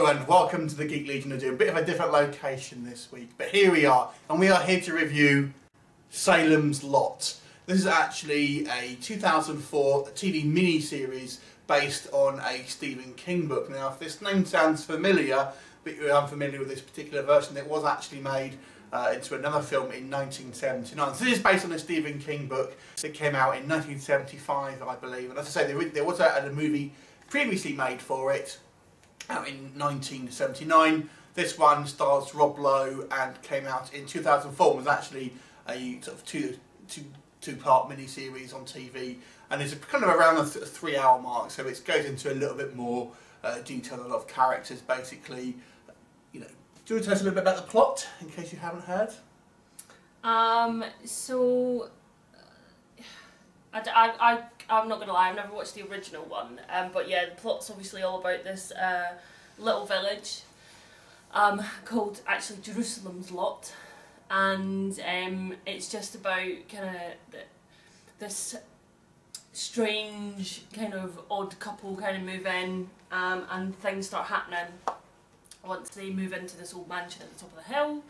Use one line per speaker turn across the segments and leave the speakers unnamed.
Hello and welcome to the Geek Legion of Doom. A bit of a different location this week, but here we are, and we are here to review Salem's Lot. This is actually a 2004 TV miniseries based on a Stephen King book. Now, if this name sounds familiar, but you're unfamiliar with this particular version, it was actually made into another film in 1979. So this is based on a Stephen King book that came out in 1975, I believe. And as I say, there was a movie previously made for it, out in 1979. This one stars Rob Lowe and came out in 2004. It was actually a sort of two-part mini-series on TV, and it's kind of around the 3-hour mark, so it goes into a little bit more detail, a lot of characters basically. You know, do you want to tell us a little bit about the plot, in case you haven't heard?
I'm not going to lie, I've never watched the original one, but yeah, the plot's obviously all about this little village called actually Jerusalem's Lot, and it's just about kind of this strange kind of odd couple kind of move in, and things start happening once they move into this old mansion at the top of the hill.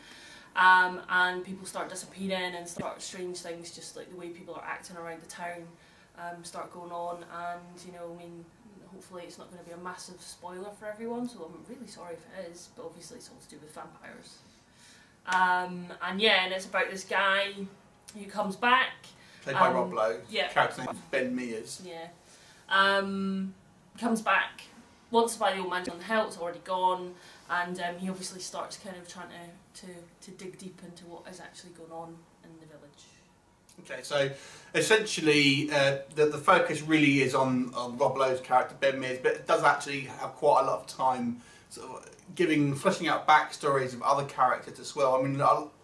And people start disappearing and start strange things, just like the way people are acting around the town start going on. And you know, I mean, hopefully it's not going to be a massive spoiler for everyone, so I'm really sorry if it is, but obviously it's all to do with vampires. And yeah, and it's about this guy who comes back.
Played by Rob Lowe.
Yeah.
Character's name is Mears.
Yeah. Comes back, wants to buy the old mansion on the hill, it's already gone, and he obviously starts kind of trying to dig deep into what is actually going on in the village.
Okay, so essentially the focus really is on Rob Lowe's character, Ben Mears, but it does actually have quite a lot of time sort of fleshing out backstories of other characters as well. I mean,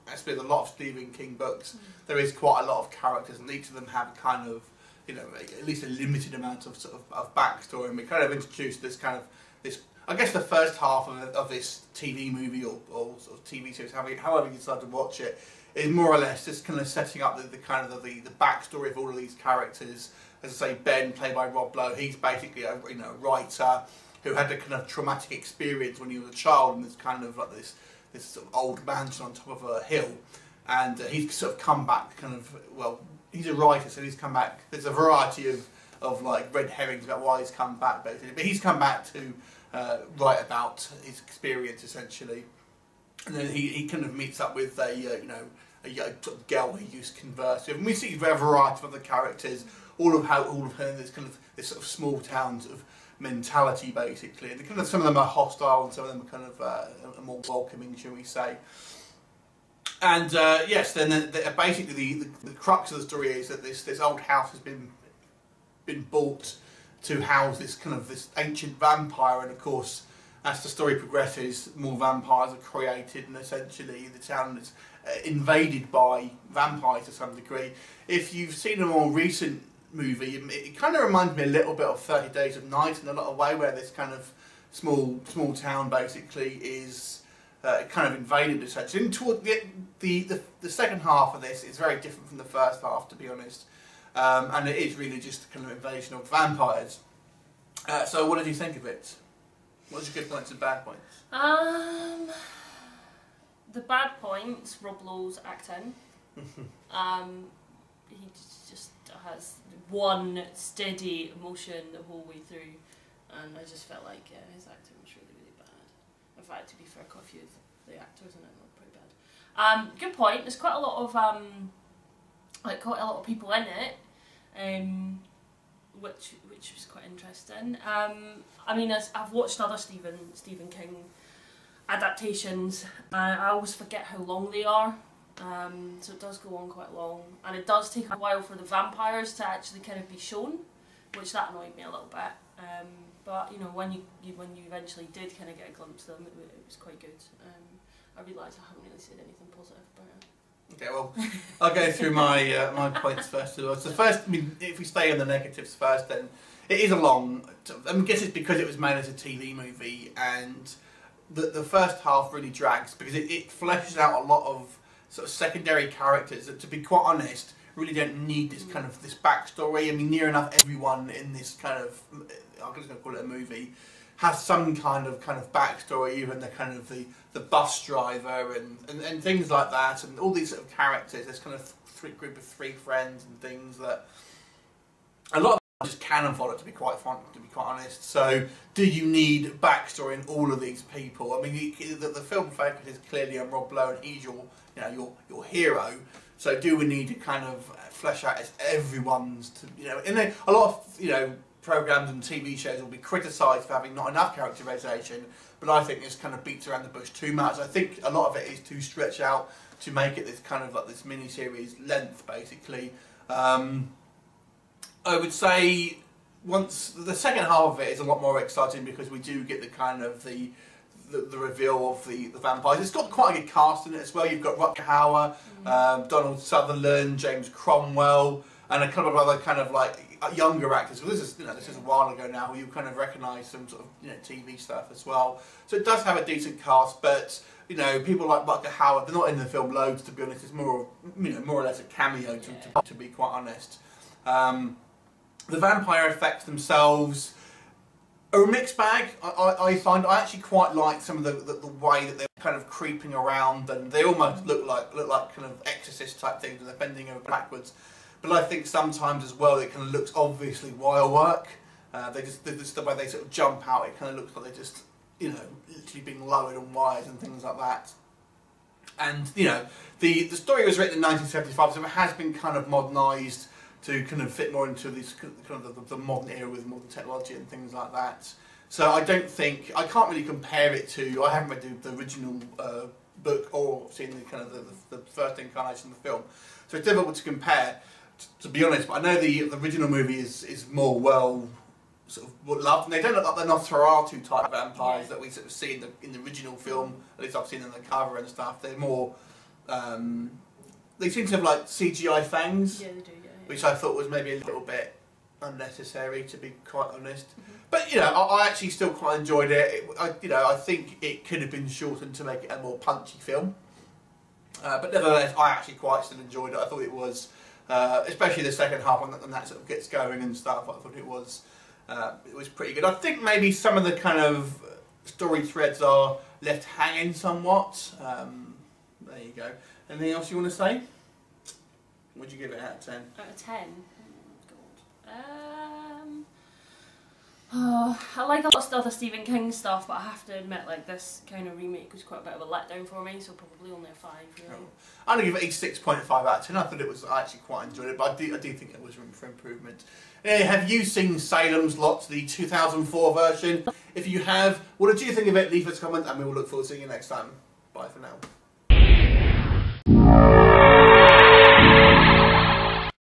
actually, with a lot of Stephen King books, there is quite a lot of characters, and each of them have kind of, you know, at least a limited amount of sort of backstory. And we kind of introduced this kind of I guess the first half of this TV movie or sort of TV series, however you decide to watch it, is more or less just kind of setting up the backstory of all of these characters. As I say, Ben, played by Rob Lowe, he's basically a writer who had a kind of traumatic experience when he was a child in this kind of like this sort of old mansion on top of a hill, and he's sort of come back kind of, well, he's a writer, so he's come back. There's a variety of like red herrings about why he's come back basically, but he's come back to write about his experience essentially, and then he kind of meets up with a sort of girl he used to converse with, and we see a variety of other characters, all of her this kind of this sort of small town sort of mentality basically, and kind of some of them are hostile and some of them are kind of more welcoming, shall we say. And yes, then basically the crux of the story is that this old house has been bought to house this ancient vampire, and of course, as the story progresses, more vampires are created, and essentially the town is invaded by vampires to some degree. If you've seen a more recent movie, it kind of reminds me a little bit of 30 Days of Night in a lot of way, where this kind of small town basically is kind of invaded essentially. And toward the second half of this is very different from the first half, to be honest. And it is really just a kind of invasion of vampires. So what did you think of it? What's your good points and bad points?
The bad points, Rob Lowe's acting. He just has one steady emotion the whole way through, and I just felt like his acting was really, really bad. In fact, to be fair, quite a few of the actors in it were pretty bad. Good point. There's quite a lot of people in it, which was quite interesting. I mean, I've watched other Stephen King adaptations, and I always forget how long they are. So it does go on quite long, and it does take a while for the vampires to actually kind of be shown, which that annoyed me a little bit. But you know, when you eventually did kind of get a glimpse of them, it was quite good. I realise I haven't really said anything positive about it.
Okay, well, I'll go through my my points first of all. So first, I mean, if we stay on the negatives first, then it is a long. I guess it's because it was made as a TV movie, and the first half really drags because it fleshes out a lot of sort of secondary characters that, to be quite honest, really don't need this kind of backstory. I mean, near enough everyone in this kind of, I'm just going to call it a movie, has some kind of backstory, even the bus driver and things like that, and all these sort of characters. There's kind of group of 3 friends and things that a lot of them just canon fodder, to be quite honest. So, do you need backstory in all of these people? I mean, the film focuses clearly on Rob Lowe, and he's your hero. So, do we need to kind of flesh out as everyone's and a lot of programs and TV shows will be criticised for having not enough characterisation, but I think this kind of beats around the bush too much. I think a lot of it is too stretched out to make it this kind of like this mini-series length, basically. I would say once the second half of it is a lot more exciting, because we do get the kind of the reveal of the vampires. It's got quite a good cast in it as well. You've got Rutger Hauer, Donald Sutherland, James Cromwell, and a couple of other kind of like younger actors. Well, this is a while ago now. You kind of recognise some sort of TV stuff as well. So it does have a decent cast, but people like Rutger Hauer, they're not in the film loads, to be honest. It's more or less a cameo, to be quite honest. The vampire effects themselves are a mixed bag. I find I actually quite like some of the way that they're kind of creeping around, and they almost look like kind of Exorcist type things, and they're bending over backwards. But I think sometimes as well it kind of looks obviously wire work. Just the way they sort of jump out, it kind of looks like they're just literally being lowered on wires and things like that. And the story was written in 1975, so it has been kind of modernised to kind of fit more into this kind of the modern era with modern technology and things like that. So I can't really compare it to. I haven't read the original book or seen the kind of the first incarnation of the film, so it's difficult to compare. To be honest, but I know the original movie is more well sort of loved, and they don't look like the Nosferatu type vampires that we sort of see in the original film. At least I've seen in the cover and stuff. They're more. They seem to have like CGI fangs. Yeah, they do. Which I thought was maybe a little bit unnecessary, to be quite honest. But I actually still quite enjoyed it. I think it could have been shortened to make it a more punchy film. But nevertheless, I actually quite still enjoyed it. I thought it was, especially the second half when that sort of gets going and stuff. I thought it was pretty good. I think maybe some of the kind of story threads are left hanging somewhat. There you go. Anything else you want to say? Would you give it out of 10?
Out of 10? Oh, I like a lot of other Stephen King stuff, but I have to admit, like, this kind of remake was quite a bit of a letdown for me, so probably only a 5, really.
Oh. I'm going to give it a 6.5 out of 10. I thought I actually quite enjoyed it, but I do think there was room for improvement. Have you seen Salem's Lot, the 2004 version? If you have, what did you think of it? Leave us a comment, and we will look forward to seeing you next time. Bye for now.